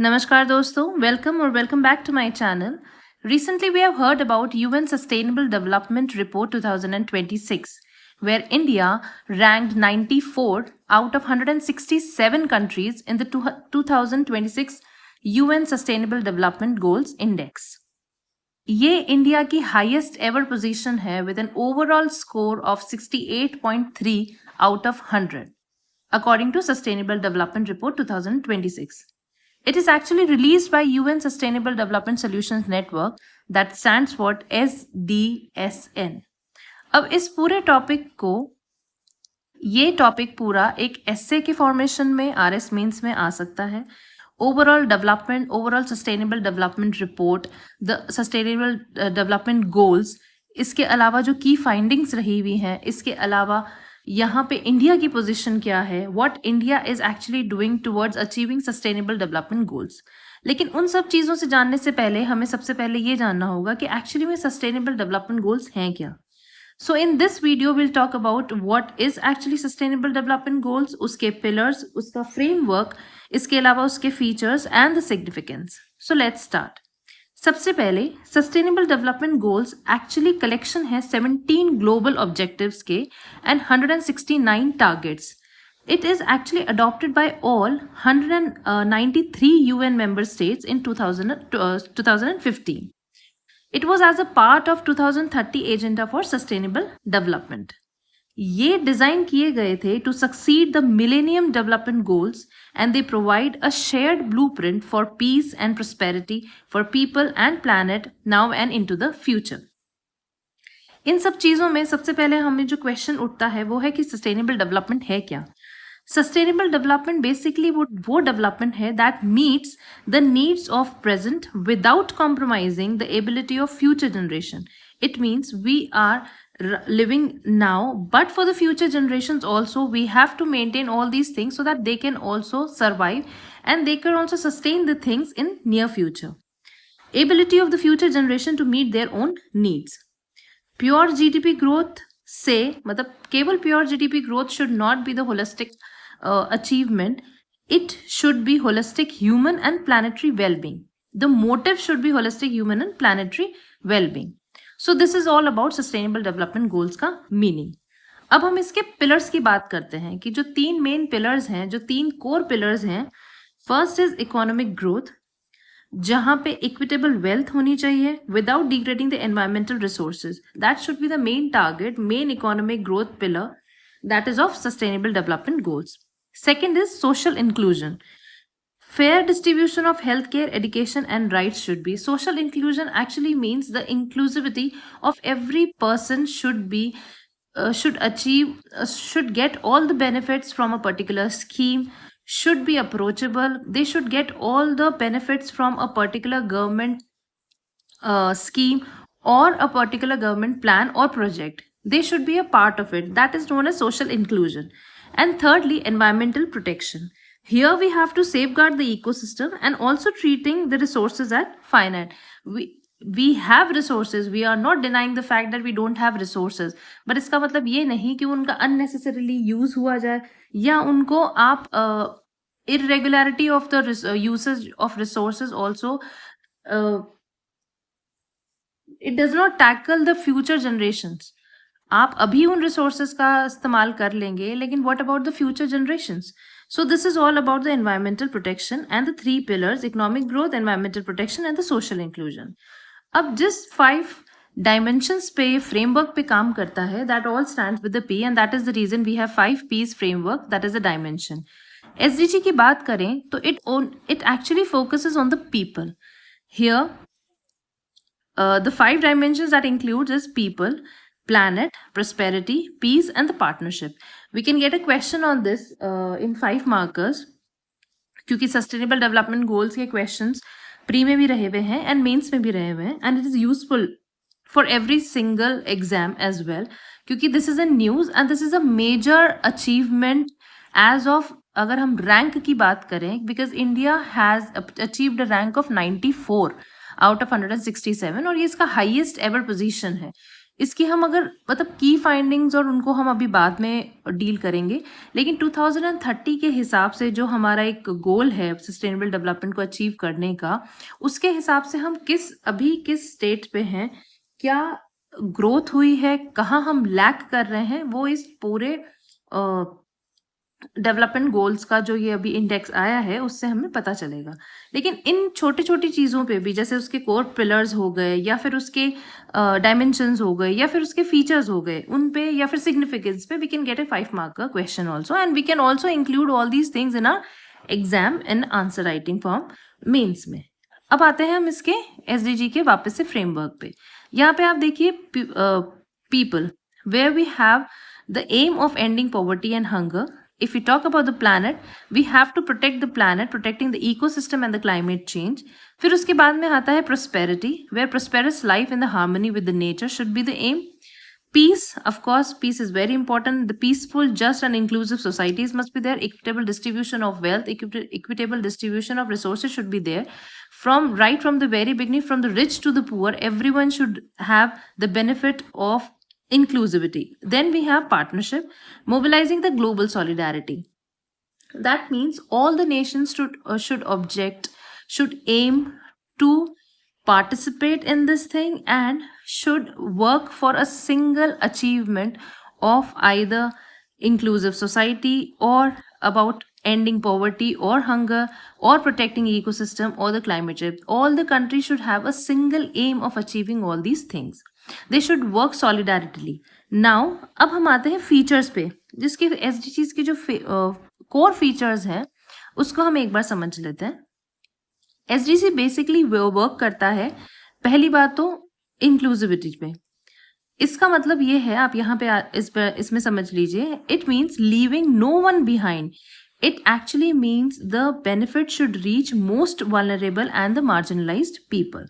Namaskar dosto, welcome back to my channel. Recently we have heard about UN Sustainable Development Report 2026, where India ranked 94 out of 167 countries in the 2026 UN Sustainable Development Goals Index. ये India की highest ever position है with an overall score of 68.3 out of 100, according to Sustainable Development Report 2026. It is actually released by UN Sustainable Development Solutions Network, that stands for SDSN. अब इस पूरे topic पूरा एक एस्से के formation में RS mains में आ सकता है. Overall sustainable development report, the sustainable development goals, इसके अलावा जो की फाइंडिंग्स रही हुई हैं, इसके अलावा यहाँ पे इंडिया की पोजीशन क्या है, what India is actually doing towards achieving sustainable development goals. लेकिन उन सब चीज़ों से जानने से पहले हमें सबसे पहले ये जानना होगा कि एक्चुअली में सस्टेनेबल डेवलपमेंट गोल्स हैं क्या. So in this video will talk about what is actually sustainable development goals, उसके पिलर्स, उसका फ्रेमवर्क, इसके अलावा उसके features and the significance. So let's start. सबसे पहले sustainable development goals actually collection है 17 ग्लोबल ऑब्जेक्टिव्स के and 169 targets. It is actually adopted by all 193 UN member states in 2015. It was as a part of 2030 Agenda for Sustainable Development. ये design किए गए थे to succeed the millennium development goals and they provide a shared blueprint for peace and prosperity for people and planet now and into the future. इन सब चीज़ों में सबसे पहले हमें जो क्वेश्चन उठता है वो है कि सस्टेनेबल डेवलपमेंट है क्या. सस्टेनेबल डेवलपमेंट बेसिकली वो डेवलपमेंट है that meets the needs of present without compromising the ability of future generation. It means we are living now, but for the future generations also, we have to maintain all these things so that they can also survive and they can also sustain the things in near future. Ability of the future generation to meet their own needs. Pure GDP growth से मतलब केवल pure GDP growth should not be the holistic achievement. It should be holistic human and planetary well-being. The motive should be holistic human and planetary well-being. So this is all about sustainable development goals का meaning. अब हम इसके pillars की बात करते हैं कि जो 3 मेन पिलर्स हैं, जो 3 कोर पिलर्स हैं. फर्स्ट इज इकोनॉमिक ग्रोथ, जहां पे इक्विटेबल वेल्थ होनी चाहिए without degrading the environmental resources. That should be the main target, main economic growth pillar, that is of sustainable development goals. Second is social inclusion. Fair distribution of healthcare, education, and rights should be. Social inclusion actually means the inclusivity of every person should get all the benefits from a particular scheme, should be approachable. They should get all the benefits from a particular government scheme or a particular government plan or project. They should be a part of it. That is known as social inclusion. And thirdly, environmental protection. Here we have to safeguard the ecosystem and also treating the resources as finite. We have resources. We are not denying the fact that we don't have resources. But इसका मतलब ये नहीं कि उनका unnecessarily use हुआ जाए या उनको आप irregularity of the usage of resources also. It does not tackle the future generations. आप अभी उन resources का इस्तेमाल कर लेंगे, लेकिन what about the future generations? So this is all about the environmental protection and the 3 pillars: economic growth, environmental protection and the social inclusion. अब जिस 5 dimensions पे framework पे काम करता है, that all stands with the P, and that is the reason we have 5 P's framework, that is the dimension. SDG की बात करें तो it actually focuses on the people. Here the 5 dimensions that includes is people, planet, prosperity, peace and the partnership. We can get a question on this in 5 markers, क्योंकि sustainable development goals के questions pre में भी रहे हुए हैं and mains में भी रहे हुए हैं, and it is useful for every single exam as well, क्योंकि this is a news and this is a major achievement as of, अगर हम रैंक की बात करें, because India has achieved a rank of 94 out of 167 और ये इसका highest ever position है. इसकी हम अगर मतलब की फाइंडिंग्स और उनको हम अभी बाद में डील करेंगे, लेकिन 2030 के हिसाब से जो हमारा एक गोल है सस्टेनेबल डेवलपमेंट को अचीव करने का, उसके हिसाब से हम अभी किस स्टेट पे हैं, क्या ग्रोथ हुई है, कहाँ हम लैक कर रहे हैं, वो इस पूरे डेवलपमेंट गोल्स का जो ये अभी इंडेक्स आया है उससे हमें पता चलेगा। लेकिन इन छोटी छोटी चीज़ों पे भी, जैसे उसके कोर पिलर्स हो गए या फिर उसके डायमेंशंस हो गए या फिर उसके फीचर्स हो गए, उन पे या फिर सिग्निफिकेंस पे we can get a 5 mark का question also, and we can also include all these things in our exam in answer writing form mains में। अब आते हैं हम इसके SDG के वापस से फ्रेमवर्क पे। यहाँ पे आप देखिए people, where we have the aim of ending poverty and hunger. If we talk about the planet, we have to protect the planet, protecting the ecosystem and the climate change. फिर उसके बाद में आता है prosperity, where prosperous life in the harmony with the nature should be the aim. Peace, of course, peace is very important. The peaceful, just and inclusive societies must be there. Equitable distribution of wealth, equitable distribution of resources should be there. Right from the very beginning, from the rich to the poor, everyone should have the benefit of inclusivity. Then we have partnership, mobilizing the global solidarity. That means all the nations should aim to participate in this thing and should work for a single achievement of either inclusive society or about ending poverty or hunger or protecting ecosystem or the climate change. All the countries should have a single aim of achieving all these things. They should work solidarily. Now अब हम आते हैं features पे, जिसके SDGs की जो core features हैं उसको हम एक बार समझ लेते हैं। SDG बेसिकली वर्क करता है, पहली बात तो इंक्लूसिविटी पे। इसका मतलब ये है, आप यहाँ पे इसमें समझ लीजिए, it means leaving no one behind. It actually means the benefit should reach most vulnerable and the marginalized people.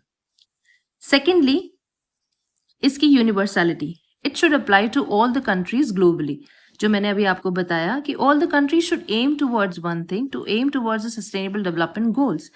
Secondly, इसकी universality, it should apply to all the countries globally, जो मैंने अभी आपको बताया कि all the countries should aim towards one thing, to aim towards the sustainable development goals.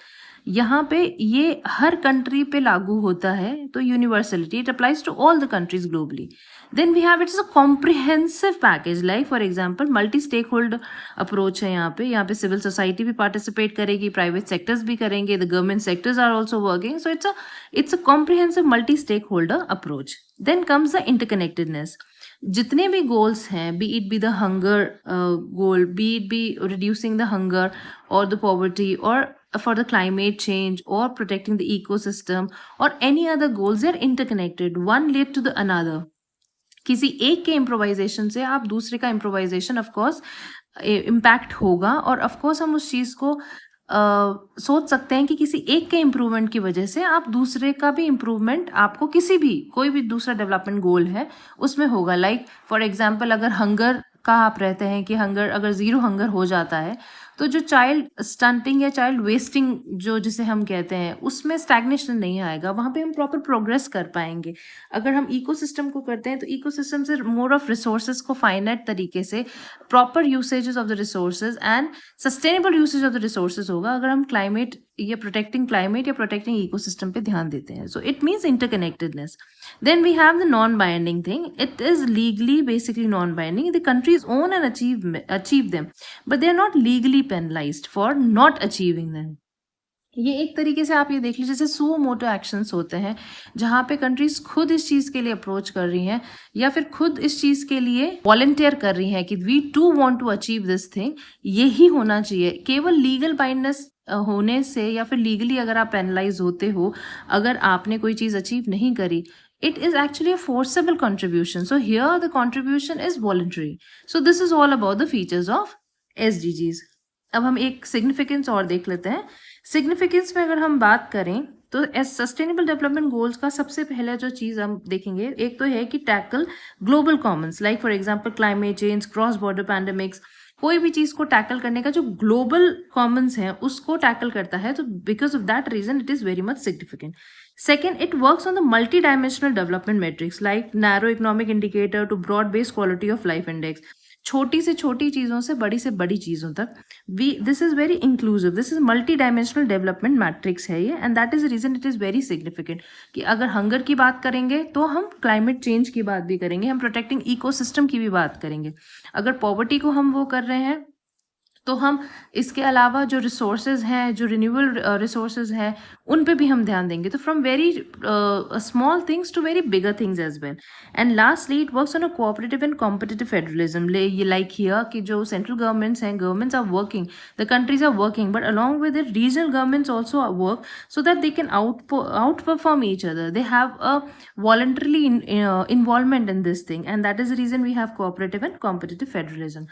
यहाँ पे ये हर कंट्री पे लागू होता है, तो universality, it applies to all the countries globally. Then we have it's a comprehensive package, like for example multi stakeholder approach है. यहाँ पे सिविल सोसाइटी भी पार्टिसिपेट करेगी, प्राइवेट सेक्टर्स भी करेंगे, the government sectors are also working, so it's a comprehensive multi stakeholder approach. Then comes the interconnectedness. जितने भी goals हैं, be it be the hunger goal, be it be reducing the hunger और the poverty, और for the climate change or protecting the ecosystem or any other goals, they are interconnected, one led to the another. किसी एक के improvisation से आप दूसरे का improvisation of course impact होगा, और ऑफ कोर्स हम उस चीज़ को सोच सकते हैं कि किसी एक के इम्प्रूवमेंट की वजह से आप दूसरे का भी इम्प्रूवमेंट, आपको कोई भी दूसरा डेवलपमेंट गोल है उसमें होगा. लाइक फॉर एग्जांपल, अगर हंगर का आप रहते हैं कि अगर 0 हंगर हो जाता है, तो जो चाइल्ड स्टंटिंग या चाइल्ड वेस्टिंग जो जिसे हम कहते हैं, उसमें स्टैग्नेशन नहीं आएगा, वहाँ पे हम प्रॉपर प्रोग्रेस कर पाएंगे. अगर हम इकोसिस्टम को करते हैं तो इकोसिस्टम से मोर ऑफ रिसोर्सेज को फाइनाइट तरीके से proper usages of the resources and sustainable usage of the resources होगा, अगर हम क्लाइमेट या प्रोटेक्टिंग इकोसिस्टम पे ध्यान देते हैं. So it means interconnectedness. Then we have the non-binding thing. It is legally basically non-binding. The countries own and achieve them, but they are not legally penalized for not achieving them. ये एक तरीके से आप ये देख लीजिए, जैसे सो मोटो actions होते हैं जहाँ पे कंट्रीज खुद इस चीज़ के लिए अप्रोच कर रही हैं या फिर खुद इस चीज़ के लिए वॉलंटियर कर रही हैं कि we too want to achieve this thing. यही होना चाहिए. केवल लीगल बाइंडनेस होने से या फिर लीगली अगर आप पेनलाइज होते हो, अगर आपने कोई चीज़ अचीव नहीं करी, it is actually a forcible contribution. So here the contribution is voluntary. So this is all about the features of SDGs. अब हम एक सिग्निफिकेंस और देख लेते हैं. सिग्निफिकेंस में अगर हम बात करें तो सस्टेनेबल डेवलपमेंट गोल्स का सबसे पहले जो चीज़ हम देखेंगे, एक तो है कि tackle global Commons, like for example climate change, cross border pandemics. कोई भी चीज़ को टैकल करने का जो ग्लोबल कॉमन्स है उसको टैकल करता है, तो because of that reason it is very much significant. Second, it works on the multi-dimensional development metrics like narrow economic indicator to broad-based quality of life index. छोटी से छोटी चीज़ों से बड़ी चीज़ों तक। This is very inclusive, this is multi dimensional development matrix है ये, and that is reason it is very significant कि अगर हंगर की बात करेंगे तो हम क्लाइमेट चेंज की बात भी करेंगे, हम प्रोटेक्टिंग इकोसिस्टम की भी बात करेंगे। अगर पॉवर्टी को हम वो कर रहे हैं तो हम इसके अलावा जो रिसोर्सेज हैं, जो रिन्यूएबल रिसोर्सेज हैं, उन पे भी हम ध्यान देंगे। तो from very small things to very bigger things as well. And lastly it works on a cooperative and competitive federalism. ये लाइक हियर कि जो सेंट्रल गवर्नमेंट्स हैं, governments are working, the countries are working, but along with it regional governments also work so that they can outperform each other, they have a voluntarily involvement in this thing, and that is the reason we have cooperative and competitive federalism.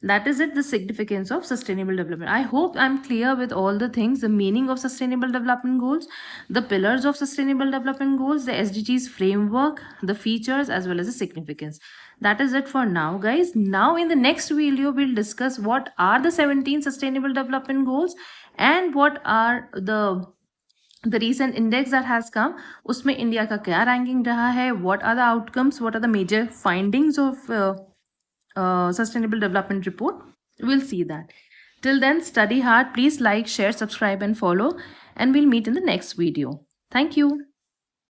That is it, the significance of sustainable development. I hope I'm clear with all the things, the meaning of sustainable development goals, the pillars of sustainable development goals, the SDGs framework, the features, as well as the significance. That is it for now, guys. Now in the next video we'll discuss what are the 17 sustainable development goals and what are the recent index that has come, उसमें India का क्या ranking रहा है, what are the outcomes, what are the major findings of sustainable development report. We'll see that. Till then, study hard. Please like, share, subscribe, and follow. And we'll meet in the next video. Thank you.